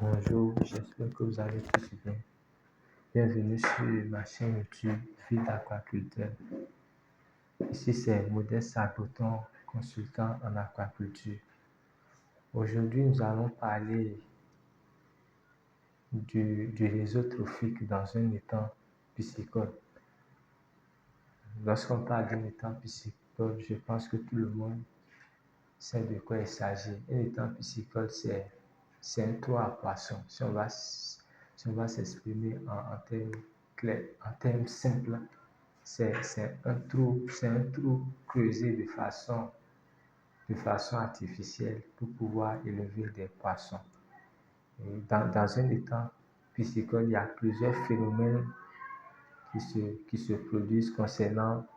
Bonjour, j'espère que vous allez tous bien. Bienvenue sur ma chaîne YouTube Vite Aquaculteur. Ici c'est Modeste Saboton, consultant en aquaculture. Aujourd'hui, nous allons parler du réseau trophique dans un étang piscicole. Lorsqu'on parle d'un étang piscicole, je pense que tout le monde sait de quoi il s'agit. Un étang piscicole, c'est un trou à poissons. Si on va s'exprimer en termes clairs, en termes simples, c'est un trou creusé de façon artificielle pour pouvoir élever des poissons. Et dans un étang piscicole, il y a plusieurs phénomènes qui se produisent concernant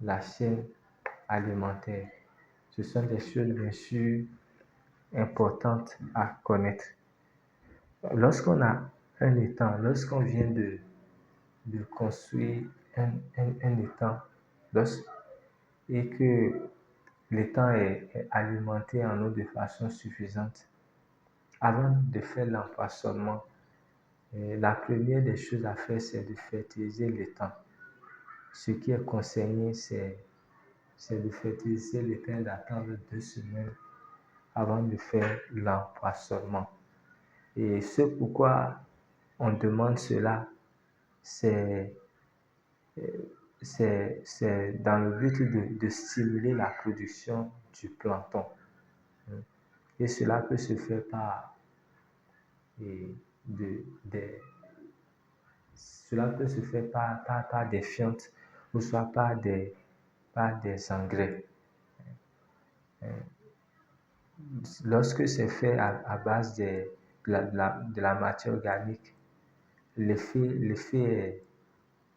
la chaîne alimentaire. Ce sont des choses bien sûr importantes à connaître. Lorsqu'on a un étang, lorsqu'on vient de construire un étang et que l'étang est alimenté en eau de façon suffisante, avant de faire l'empoisonnement, la première des choses à faire, c'est de fertiliser l'étang. Ce qui est conseillé, c'est de fertiliser l'étang, d'attendre 2 semaines avant de faire l'empoisonnement. Et ce pourquoi on demande cela, c'est dans le but de stimuler la production du plancton. Et cela peut se faire par des fientes ou soit par des engrais. Lorsque c'est fait à base de la matière organique, l'effet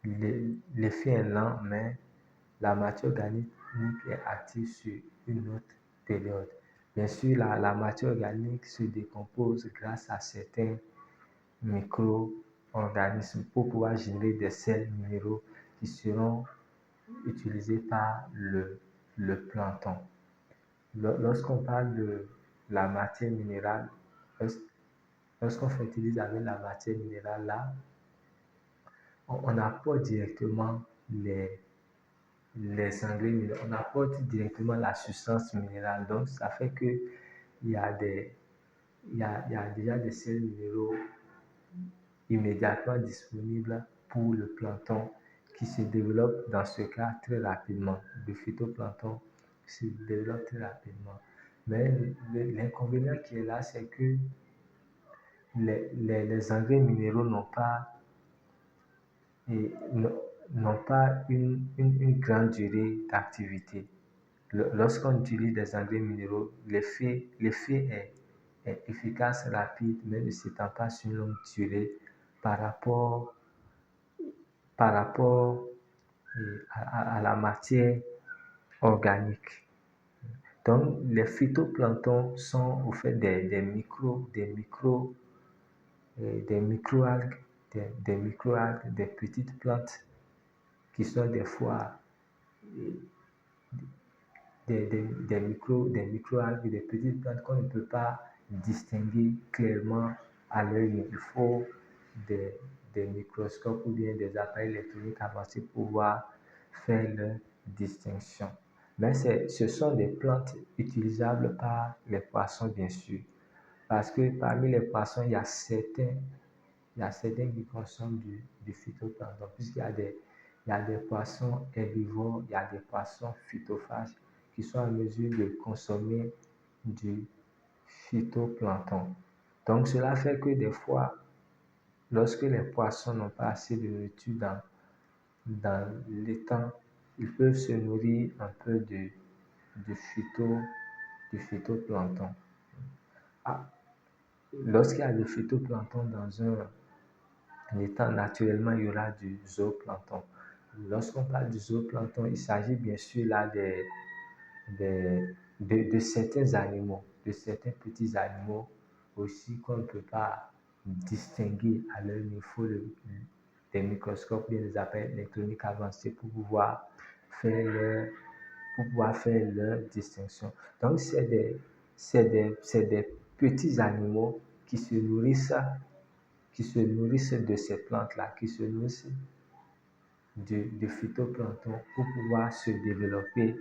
est lent, mais la matière organique est active sur une autre période. Bien sûr, la matière organique se décompose grâce à certains micro-organismes pour pouvoir générer des sels minéraux qui seront utilisés par le plancton. Lorsqu'on parle de la matière minérale, lorsqu'on fertilise avec la matière minérale, là, on apporte directement les engrais minéraux, on apporte directement la substance minérale. Donc, ça fait qu'il y a déjà des sels minéraux immédiatement disponibles pour le plancton qui se développe dans ce cas très rapidement. Le phytoplancton se développe très rapidement. Mais l'inconvénient qui est là, c'est que les engrais minéraux n'ont pas une grande durée d'activité. Lorsqu'on utilise des engrais minéraux, l'effet est efficace, rapide, mais ne s'étend pas sur une longue durée par rapport à la matière organique. Donc, les phytoplanctons sont au fait des micro-algues, des petites plantes qui sont des fois des micro-algues, des petites plantes qu'on ne peut pas distinguer clairement à l'œil nu. Il faut des microscopes ou bien des appareils électroniques avancés pour pouvoir faire leur distinction. Mais ce sont des plantes utilisables par les poissons, bien sûr. Parce que parmi les poissons, il y a certains qui consomment du phytoplancton, puisqu'il y a des poissons herbivores, il y a des poissons phytophages qui sont en mesure de consommer du phytoplancton. Donc, cela fait que des fois, lorsque les poissons n'ont pas assez de nourriture dans l'étang, ils peuvent se nourrir un peu du phytoplancton. Lorsqu'il y a du phytoplancton dans un étang, naturellement, il y aura du zooplancton. Lorsqu'on parle du zooplancton, il s'agit bien sûr là de certains animaux, de certains petits animaux aussi qu'on ne peut pas distinguer à l'œil nu. Il faut des microscopes, bien des appareils électroniques avancés pour pouvoir faire leur distinction. Donc, c'est des petits animaux qui se nourrissent de ces plantes-là, qui se nourrissent de phytoplancton pour pouvoir se développer,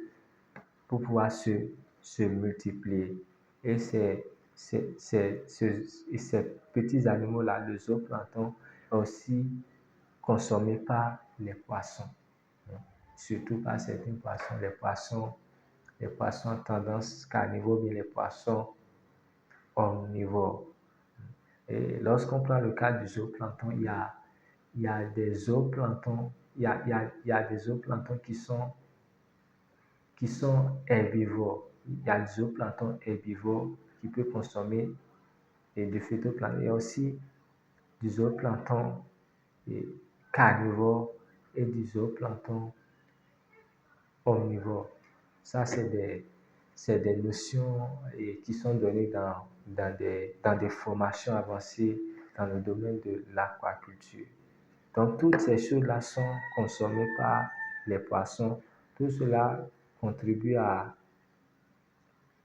pour pouvoir se multiplier. Et ces petits animaux-là, le zooplancton, est aussi consommé par les poissons, surtout par certains poissons, les poissons tendance carnivore, bien les poissons omnivores. Et lorsqu'on prend le cas du zooplancton, il y a des zooplanctons, il y a des zooplanctons qui sont herbivores. Il y a du zooplancton herbivore qui peut consommer du phytoplancton. Il y a aussi du zooplancton carnivore et du zooplancton omnivore. Ça, c'est des notions qui sont données dans des formations avancées dans le domaine de l'aquaculture. Donc, toutes ces choses-là sont consommées par les poissons. Tout cela contribue à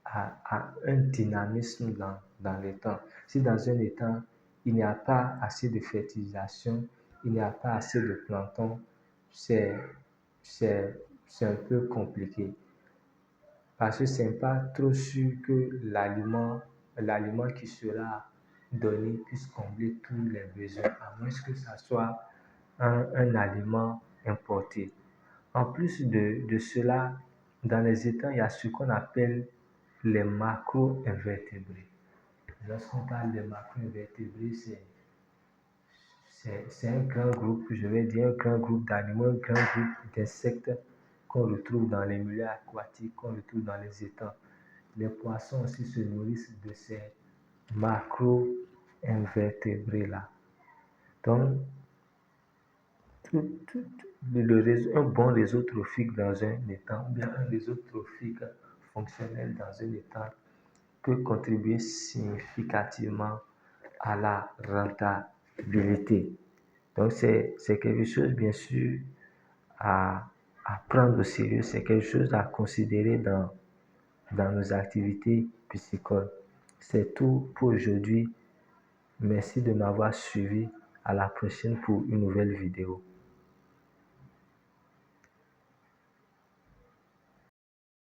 un dynamisme dans l'étang. Si dans un étang, il n'y a pas assez de fertilisation, il n'y a pas assez de plancton, c'est un peu compliqué. Parce que ce n'est pas trop sûr que l'aliment qui sera donné puisse combler tous les besoins, à moins que ça soit un aliment importé. En plus de cela, dans les étangs, il y a ce qu'on appelle les macro-invertébrés. Lorsqu'on parle des macro-invertébrés, c'est un grand groupe, je vais dire un grand groupe d'animaux, un grand groupe d'insectes qu'on retrouve dans les milieux aquatiques, qu'on retrouve dans les étangs. Les poissons aussi se nourrissent de ces macro-invertébrés-là. Donc, un bon réseau trophique dans un étang, ou bien un réseau trophique fonctionnel dans un étang peut contribuer significativement à la rentabilité. Donc, c'est quelque chose, bien sûr, à prendre au sérieux, c'est quelque chose à considérer dans nos activités piscicoles. C'est tout pour aujourd'hui. Merci de m'avoir suivi. À la prochaine pour une nouvelle vidéo.